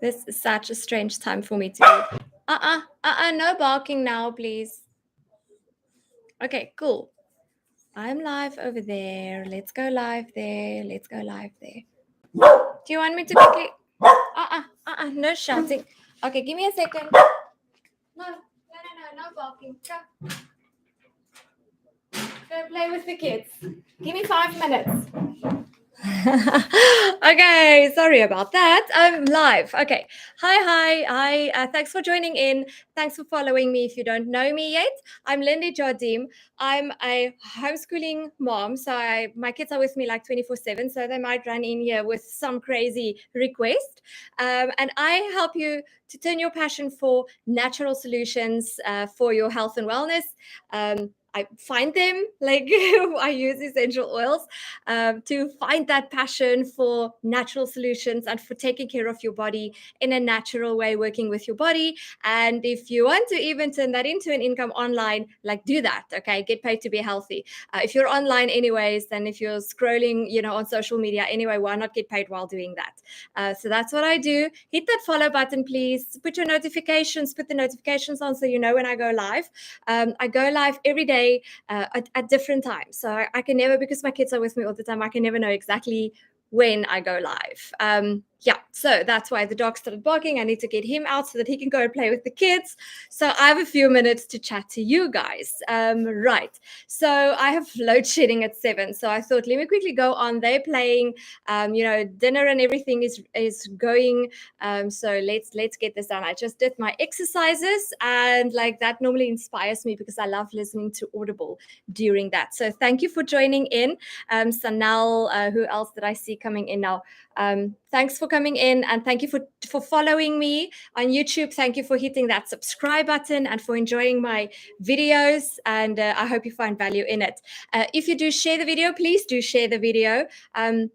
This is such a strange time for me to be. No barking now, please. Okay, cool. I'm live over there. Let's go live there. Let's go live there. Do you want me to quickly? No shouting. Okay, give me a second. No, no barking. Go play with the kids. Give me 5 minutes. Okay, sorry about that. I'm live. Okay. Hi. Thanks for joining in. Thanks for following me. If you don't know me yet, I'm Lindy Jardim. I'm a homeschooling mom. So my kids are with me like 24/7. So they might run in here with some crazy request. And I help you to turn your passion for natural solutions for your health and wellness. I find them, like I use essential oils to find that passion for natural solutions and for taking care of your body in a natural way, working with your body. And if you want to even turn that into an income online, like do that, okay? Get paid to be healthy. If you're online anyways, then if you're scrolling, on social media anyway, why not get paid while doing that? So that's what I do. Hit that follow button, please. Put the notifications on so you know when I go live. I go live every day at different times. So I can never, because my kids are with me all the time, I can never know exactly when I go live. So that's why the dog started barking. I need to get him out so that he can go and play with the kids. So I have a few minutes to chat to you guys. Right. So I have load shedding at 7. So I thought, let me quickly go on. They're playing, dinner and everything is going. So let's get this done. I just did my exercises, and like that normally inspires me because I love listening to Audible during that. So thank you for joining in. Sanal, who else did I see coming in now? Thanks for coming in, and thank you for following me on YouTube. Thank you for hitting that subscribe button and for enjoying my videos, and I hope you find value in it. If you do share the video, please do share the video. I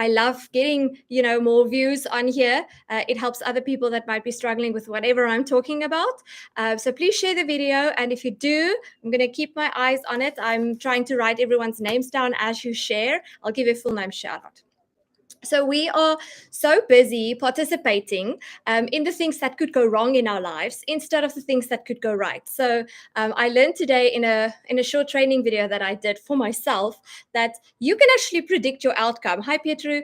love getting more views on here. It helps other people that might be struggling with whatever I'm talking about. So please share the video, and if you do, I'm going to keep my eyes on it. I'm trying to write everyone's names down as you share. I'll give you a full name shout out. So we are so busy participating in the things that could go wrong in our lives instead of the things that could go right. So I learned today in a short training video that I did for myself that you can actually predict your outcome. Hi, Pietru.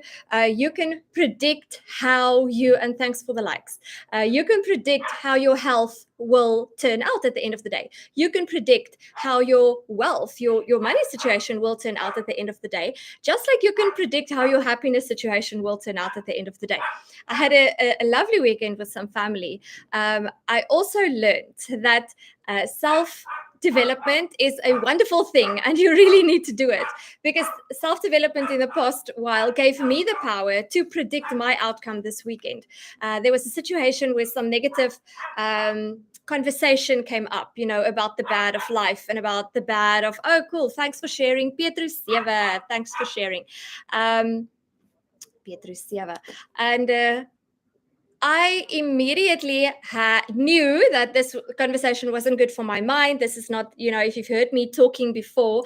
You can predict how you, and thanks for the likes, you can predict how your health will turn out at the end of the day. You can predict how your wealth, your money situation will turn out at the end of the day, just like you can predict how your happiness situation will turn out at the end of the day. I had a lovely weekend with some family. I also learned that self-development is a wonderful thing, and you really need to do it, because self-development in the past while gave me the power to predict my outcome this weekend. There was a situation where some negative conversation came up, about the bad of life and about the bad of, oh, cool, thanks for sharing, Petrus Seva, thanks for sharing, Petrus Seva. And I immediately knew that this conversation wasn't good for my mind. This is not, if you've heard me talking before,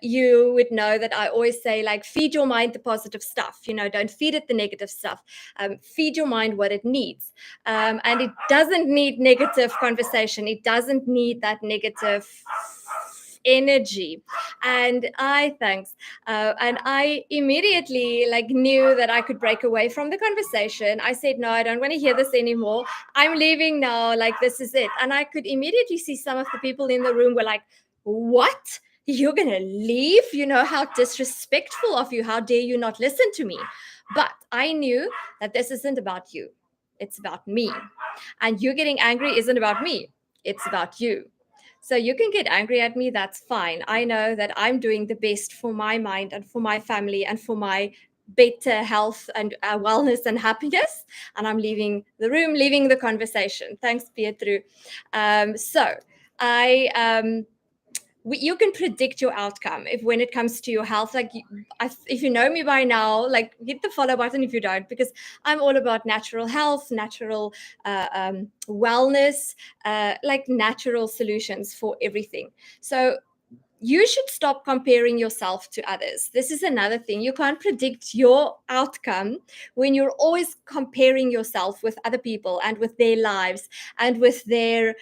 you would know that I always say, like, feed your mind the positive stuff. Don't feed it the negative stuff. Feed your mind what it needs. And it doesn't need negative conversation. It doesn't need that negative energy. And I immediately knew that I could break away from the conversation. I said, no, I don't want to hear this anymore. I'm leaving now. This is it. And I could immediately see some of the people in the room were like, what? You're going to leave? How disrespectful of you. How dare you not listen to me? But I knew that this isn't about you. It's about me. And you getting angry isn't about me. It's about you. So you can get angry at me, that's fine. I know that I'm doing the best for my mind and for my family and for my better health and wellness and happiness. And I'm leaving the room, leaving the conversation. Thanks, Pietru. You can predict your outcome when it comes to your health. If you know me by now, hit the follow button if you don't, because I'm all about natural health, natural wellness, natural solutions for everything. So you should stop comparing yourself to others. This is another thing. You can't predict your outcome when you're always comparing yourself with other people and with their lives and with their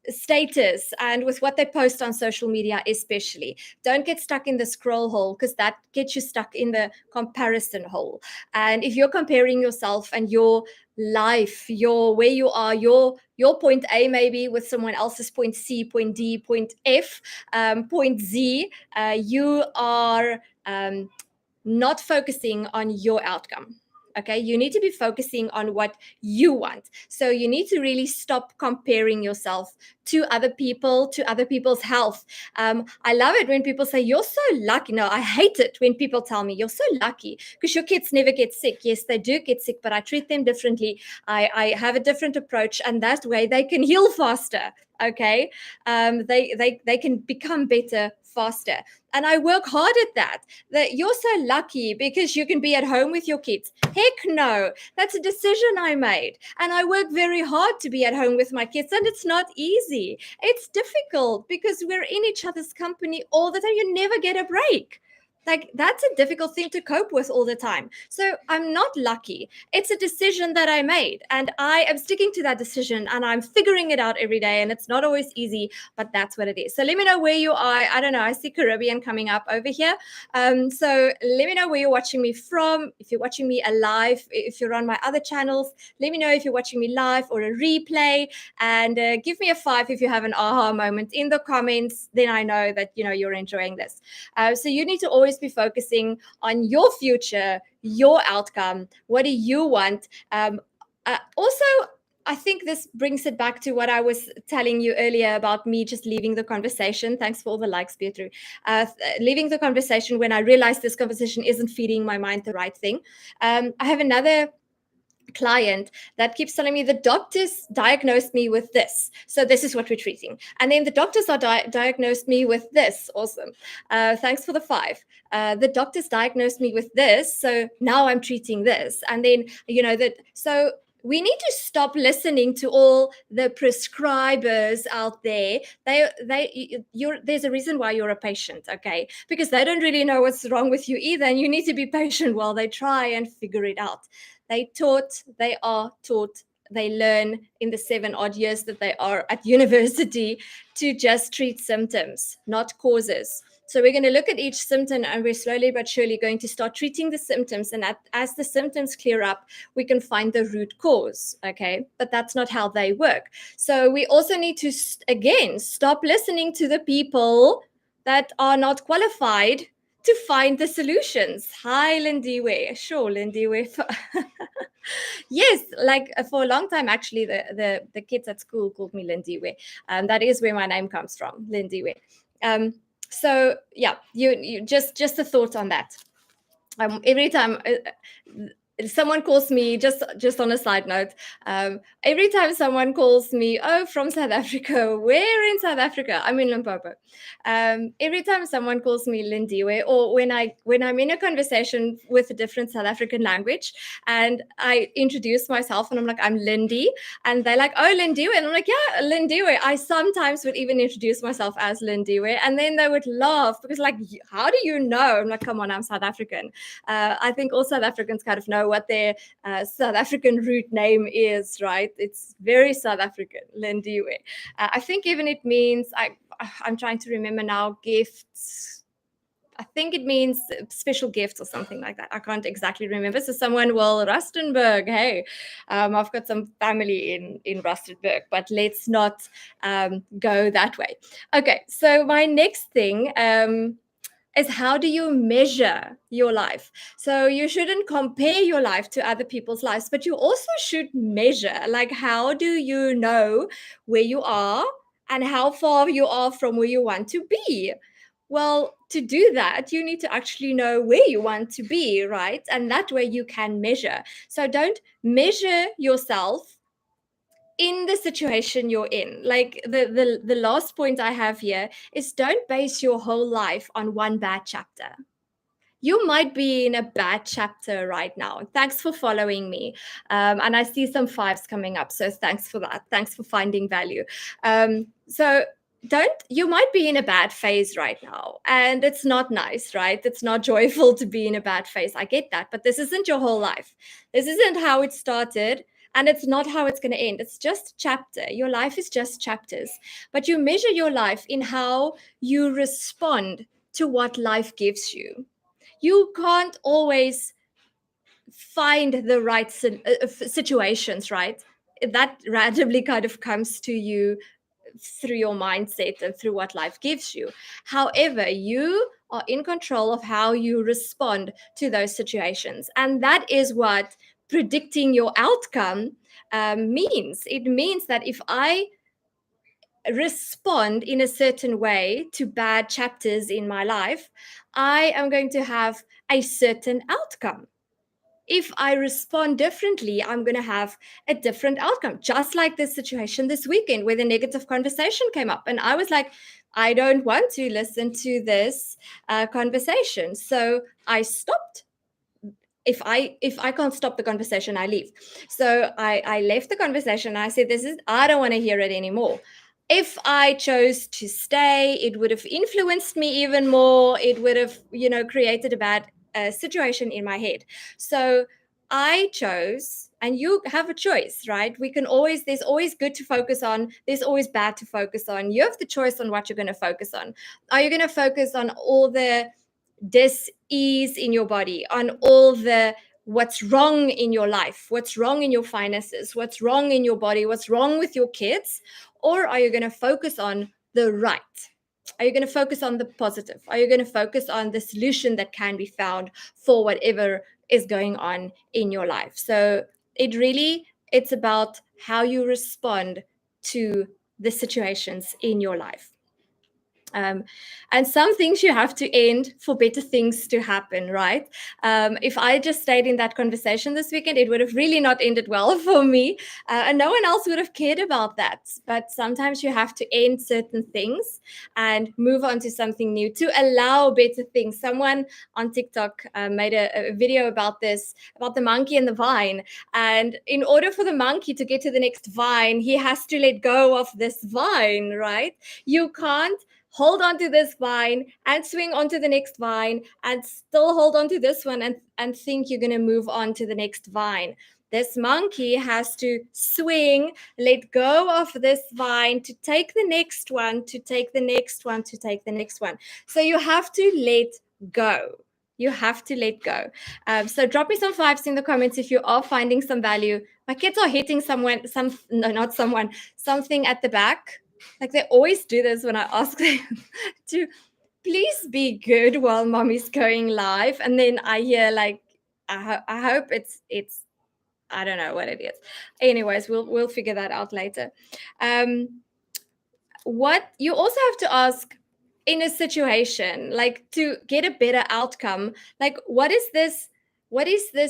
status and with what they post on social media, especially. Don't get stuck in the scroll hole, because that gets you stuck in the comparison hole. And if you're comparing yourself and your life, your where you are, your point A maybe with someone else's point C, point D, point F, point Z, you are not focusing on your outcome. Okay, you need to be focusing on what you want. So you need to really stop comparing yourself to other people, to other people's health. I love it when people say, "You're so lucky." No, I hate it when people tell me, "You're so lucky because your kids never get sick." Yes, they do get sick, but I treat them differently. I have a different approach, and that way they can heal faster. Okay, they can become better faster, and I work hard at that. That you're so lucky because you can be at home with your kids. Heck no, that's a decision I made, and I work very hard to be at home with my kids, and it's not easy. It's difficult because we're in each other's company all the time. You never get a break. Like, that's a difficult thing to cope with all the time. So I'm not lucky. It's a decision that I made, and I am sticking to that decision, and I'm figuring it out every day, and it's not always easy, but that's what it is. So let me know where you are. I don't know, I see Caribbean coming up over here. So let me know where you're watching me from. If you're watching me alive, if you're on my other channels, let me know if you're watching me live or a replay, and give me a 5 if you have an aha moment in the comments. Then I know that you're enjoying this. So you need to always be focusing on your future, your outcome. What do you want? Also, I think this brings it back to what I was telling you earlier about me just leaving the conversation. Thanks for all the likes, Pietro. Leaving the conversation when I realized this conversation isn't feeding my mind the right thing. I have another client that keeps telling me the doctors diagnosed me with this, so this is what we're treating, and then the doctors are diagnosed me with this. Awesome. Thanks for the 5. The doctors diagnosed me with this, so now I'm treating this, and then that. So we need to stop listening to all the prescribers out there. There's a reason why you're a patient, okay? Because they don't really know what's wrong with you either, and you need to be patient while they try and figure it out. They are taught, they learn in the 7 odd years that they are at university to just treat symptoms, not causes. So we're going to look at each symptom, and we're slowly but surely going to start treating the symptoms. And as the symptoms clear up, we can find the root cause, okay? But that's not how they work. So we also need to, again, stop listening to the people that are not qualified to find the solutions. Hi, Lindiwe. Sure, Lindiwe. Yes, like for a long time, actually, the kids at school called me Lindiwe. That is where my name comes from, Lindiwe. So yeah, you just a thought on that. Every time someone calls me, just on a side note, every time someone calls me, oh, from South Africa, where in South Africa? I'm in Limpopo. Every time someone calls me Lindiwe, or when I'm in a conversation with a different South African language and I introduce myself and I'm like, I'm Lindy, and they're like, oh, Lindiwe, and I'm like, yeah, Lindiwe. I sometimes would even introduce myself as Lindiwe, and then they would laugh because, like, how do you know? I'm like, come on, I'm South African. I think all South Africans kind of know what their South African root name is, right? It's very South African, Lindiwe. I think even it means, I'm trying to remember now, gifts. I think it means special gifts or something like that. I can't exactly remember. So someone will, Rustenburg, hey, I've got some family in Rustenburg, but let's not go that way. Okay, so my next thing is, how do you measure your life? So you shouldn't compare your life to other people's lives, but you also should measure, like, how do you know where you are and how far you are from where you want to be? Well, to do that, you need to actually know where you want to be, right? And that way you can measure. So don't measure yourself in the situation you're in. Like the last point I have here is, don't base your whole life on one bad chapter. You might be in a bad chapter right now. Thanks for following me. And I see some 5s coming up. So thanks for that. Thanks for finding value. So don't you might be in a bad phase right now, and it's not nice, right? It's not joyful to be in a bad phase. I get that, but this isn't your whole life. This isn't how it started, and it's not how it's going to end. It's just a chapter. Your life is just chapters, but you measure your life in how you respond to what life gives you. You can't always find the right situations, right? That randomly kind of comes to you through your mindset and through what life gives you. However, you are in control of how you respond to those situations. And that is what predicting your outcome means. It means that if I respond in a certain way to bad chapters in my life, I am going to have a certain outcome. If I respond differently, I'm going to have a different outcome. Just like this situation this weekend where the negative conversation came up. And I was like, I don't want to listen to this conversation. So I stopped. If I can't stop the conversation, I leave. So I left the conversation. I said, I don't want to hear it anymore. If I chose to stay, it would have influenced me even more. It would have, created a bad situation in my head. So I chose, and you have a choice, right? There's always good to focus on, there's always bad to focus on. You have the choice on what you're going to focus on. Are you going to focus on all the dis-ease in your body, on all the what's wrong in your life, what's wrong in your finances, what's wrong in your body, what's wrong with your kids? Or are you going to focus on the right? Are you going to focus on the positive? Are you going to focus on the solution that can be found for whatever is going on in your life? So it's about how you respond to the situations in your life. And some things you have to end for better things to happen, right? If I just stayed in that conversation this weekend, it would have really not ended well for me. And no one else would have cared about that. But sometimes you have to end certain things and move on to something new to allow better things. Someone on TikTok made a video about this, about the monkey and the vine. And in order for the monkey to get to the next vine, he has to let go of this vine, right? You can't hold on to this vine and swing onto the next vine and still hold on to this one and think you're going to move on to the next vine. This monkey has to swing, let go of this vine to take the next one, to take the next one, to take the next one. So you have to let go. You have to let go. So drop me some fives in the comments if you are finding some value. My kids are hitting something at the back. Like they always do this when I ask them to please be good while mommy's going live. And then I hear like, I hope it's, I don't know what it is. Anyways, we'll figure that out later. What you also have to ask in a situation, like to get a better outcome, like what is this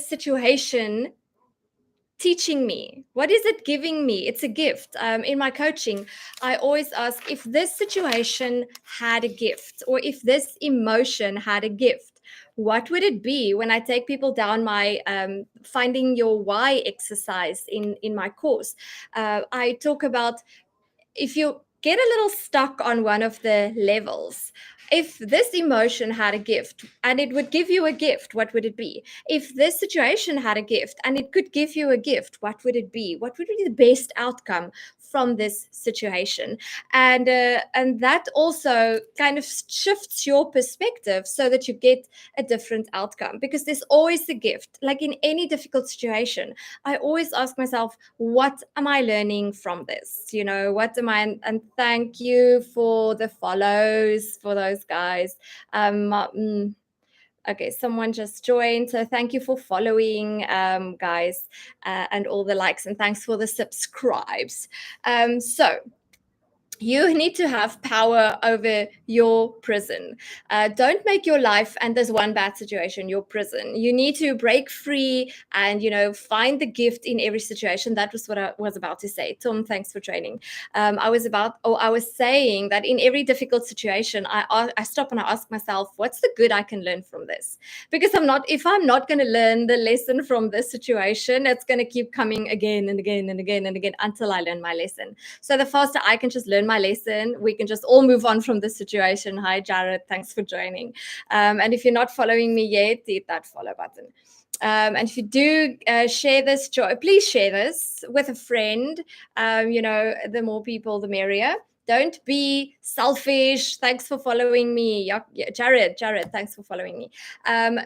situation teaching me? What is it giving me? It's a gift. In my coaching, I always ask if this situation had a gift, or if this emotion had a gift, what would it be? When I take people down my finding your why exercise in my course, I talk about if you get a little stuck on one of the levels, if this emotion had a gift and it would give you a gift, what would it be? If this situation had a gift and it could give you a gift, what would it be? What would be the best outcome from this situation? And that also kind of shifts your perspective so that you get a different outcome, because there's always a gift. Like in any difficult situation, I always ask myself, what am I learning from this? What am I? And thank you for the follows for those guys. Okay, someone just joined, so thank you for following, guys, and all the likes, and thanks for the subscribes. So you need to have power over your prison. Don't make your life and there's one bad situation your prison. You need to break free and find the gift in every situation. That was what I was about to say. Tom, thanks for training. I was saying that in every difficult situation, I stop and I ask myself, what's the good I can learn from this? Because if I'm not going to learn the lesson from this situation, it's going to keep coming again and again and again and again until I learn my lesson. So the faster I can just learn learn my lesson. We can just all move on from the situation. Hi, Jared. Thanks for joining. And if you're not following me yet, hit that follow button. And if you do share this, please share this with a friend. The more people, the merrier. Don't be selfish. Thanks for following me. Yeah, Jared, thanks for following me.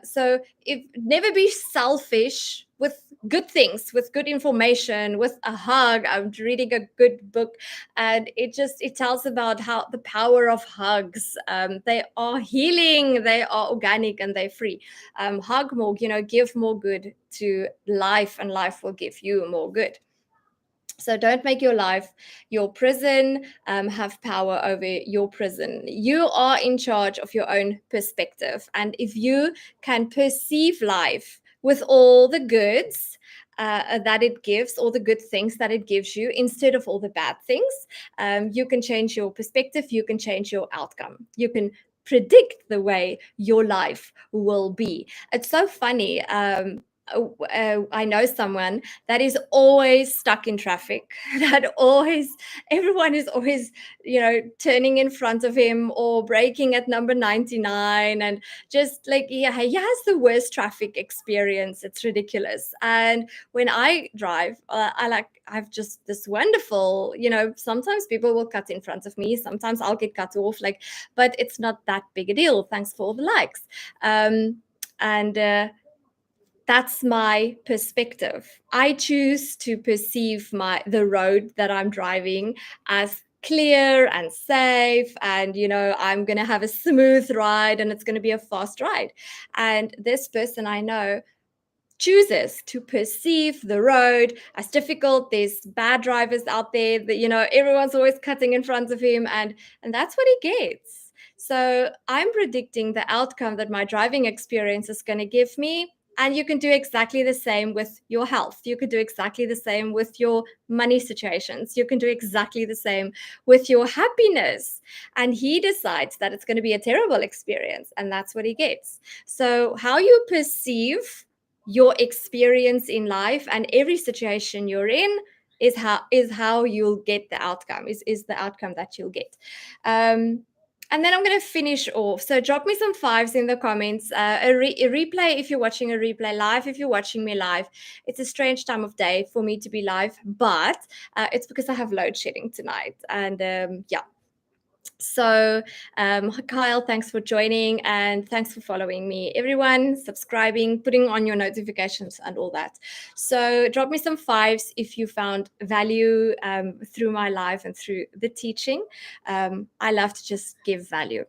So if never be selfish with good things, with good information, with a hug. I'm reading a good book, and it tells about how the power of hugs. They are healing, they are organic, and they're free. Hug more, give more good to life, and life will give you more good. So don't make your life your prison. Have power over your prison. You are in charge of your own perspective. And if you can perceive life with all the goods that it gives, all the good things that it gives you, instead of all the bad things, you can change your perspective. You can change your outcome. You can predict the way your life will be. It's so funny. I know someone that is always stuck in traffic, everyone is always turning in front of him or braking at number 99, and just like he has the worst traffic experience. It's ridiculous. And when I drive, I've just this wonderful, sometimes people will cut in front of me, sometimes I'll get cut off, but it's not that big a deal. Thanks for all the likes. And that's my perspective. I choose to perceive the road that I'm driving as clear and safe, and I'm going to have a smooth ride, and it's going to be a fast ride. And this person I know chooses to perceive the road as difficult. There's bad drivers out there that everyone's always cutting in front of him, and that's what he gets. So I'm predicting the outcome that my driving experience is going to give me. And you can do exactly the same with your health. You could do exactly the same with your money situations. You can do exactly the same with your happiness. And he decides that it's going to be a terrible experience, and that's what he gets. So how you perceive your experience in life and every situation you're in is how you'll get the outcome, is the outcome that you'll get. And then I'm going to finish off. So drop me some fives in the comments. A replay if you're watching a replay, live if you're watching me live. It's a strange time of day for me to be live, but it's because I have load shedding tonight. And yeah. So Kyle, thanks for joining, and thanks for following me. Everyone, subscribing, putting on your notifications and all that. So drop me some fives if you found value through my live and through the teaching. I love to just give value.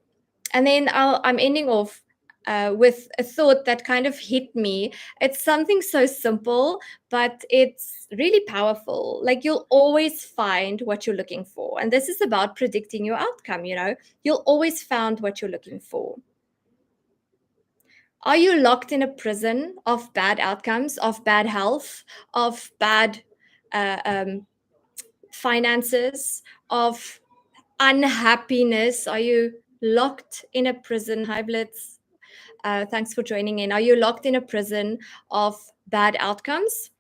And then I'm ending off with a thought that kind of hit me. It's something so simple, but it's really powerful. Like, you'll always find what you're looking for. And this is about predicting your outcome. You'll always find what you're looking for. Are you locked in a prison of bad outcomes, of bad health, of bad finances, of unhappiness? Are you locked in a prison? Hi, Blitz. Thanks for joining in. Are you locked in a prison of bad outcomes?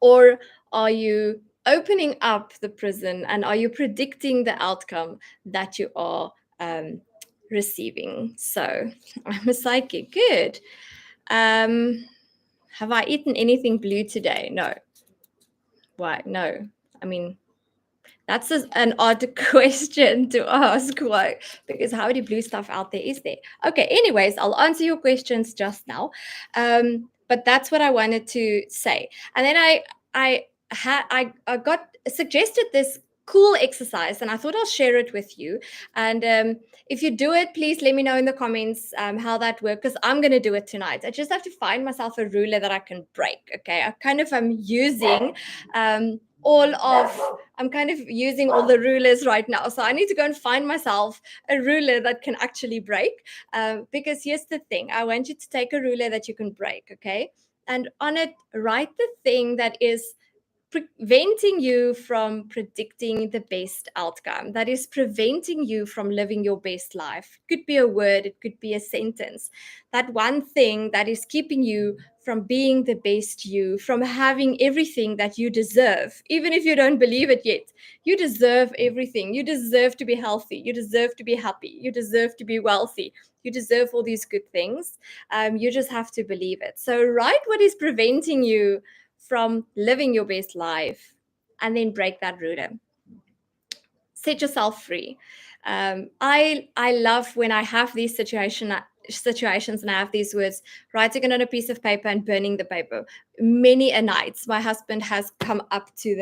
Or are you opening up the prison, and are you predicting the outcome that you are receiving? So I'm a psychic. Good. Have I eaten anything blue today? No. Why? No. I mean, that's an odd question to ask. Why? Because how many blue stuff out there is there? Okay, anyways, I'll answer your questions just now. But that's what I wanted to say. And then I got suggested this cool exercise, and I thought I'll share it with you. And if you do it, please let me know in the comments how that works, because I'm going to do it tonight. I just have to find myself a ruler that I can break. Okay, I kind of am using I'm kind of using all the rulers right now. So I need to go and find myself a ruler that can actually break. Because here's the thing. I want you to take a ruler that you can break, okay? And on it, write the thing that is preventing you from predicting the best outcome, that is preventing you from living your best life. It could be a word, it could be a sentence. That one thing that is keeping you from being the best you, from having everything that you deserve, even if you don't believe it yet. You deserve everything. You deserve to be healthy. You deserve to be happy. You deserve to be wealthy. You deserve all these good things. You just have to believe it. So write what is preventing you from living your best life, and then break that ruler. Set yourself free. I love when I have these situations and I have these words, writing it on a piece of paper and burning the paper. Many a nights, my husband has come up to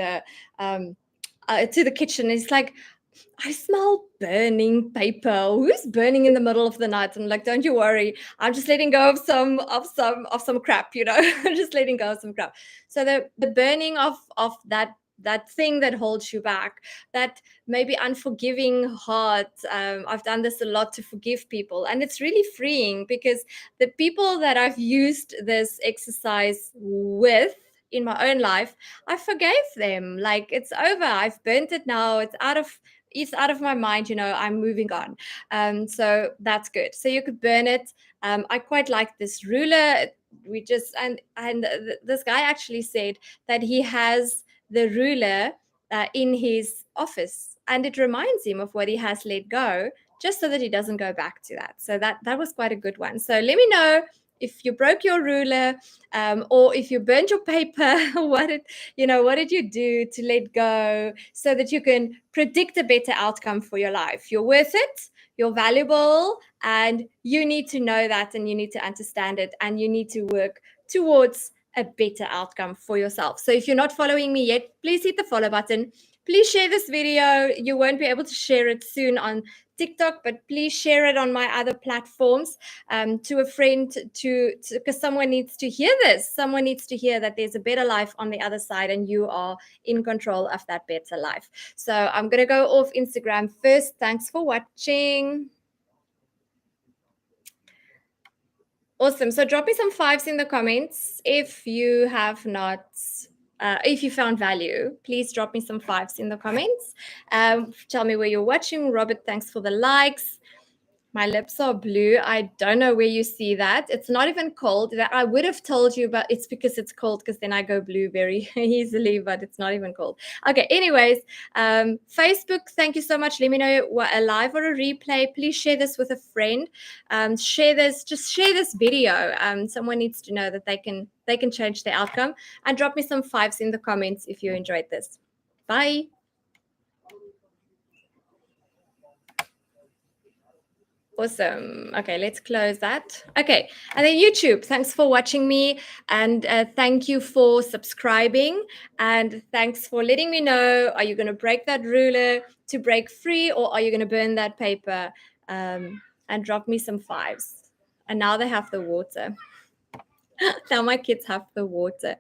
the kitchen. He's like, I smell burning paper. Who's burning in the middle of the night? I'm like, don't you worry. I'm just letting go of some crap, I'm just letting go of some crap. So the burning of that thing that holds you back, that maybe unforgiving heart. I've done this a lot to forgive people, and it's really freeing, because the people that I've used this exercise with in my own life, I forgave them. Like, it's over. I've burnt it now. It's out of my mind. I'm moving on. So that's good. So you could burn it. I quite like this ruler. We just this guy actually said that he has the ruler in his office, and it reminds him of what he has let go, just so that he doesn't go back to that. So that was quite a good one. So let me know if you broke your ruler, or if you burned your paper. What did you do to let go, so that you can predict a better outcome for your life? You're worth it, you're valuable, and you need to know that, and you need to understand it, and you need to work towards a better outcome for yourself. So if you're not following me yet, please hit the follow button. Please share this video. You won't be able to share it soon on TikTok, but please share it on my other platforms, to a friend, because someone needs to hear this. Someone needs to hear that there's a better life on the other side, and you are in control of that better life. So I'm going to go off Instagram first. Thanks for watching. Awesome. So drop me some fives in the comments if you have not. If you found value, please drop me some fives in the comments. Tell me where you're watching. Robert, thanks for the likes. My lips are blue. I don't know where you see that. It's not even cold. That I would have told you, but it's because it's cold, because then I go blue very easily, but it's not even cold. Okay, anyways, Facebook, thank you so much. Let me know what a live or a replay. Please share this with a friend. Share this video. Someone needs to know that they can change their outcome. And drop me some fives in the comments if you enjoyed this. Bye. Awesome. Okay, let's close that. Okay, and then YouTube, thanks for watching me, and thank you for subscribing, and thanks for letting me know, are you going to break that ruler to break free, or are you going to burn that paper? And drop me some fives. And now they have the water. Now my kids have the water.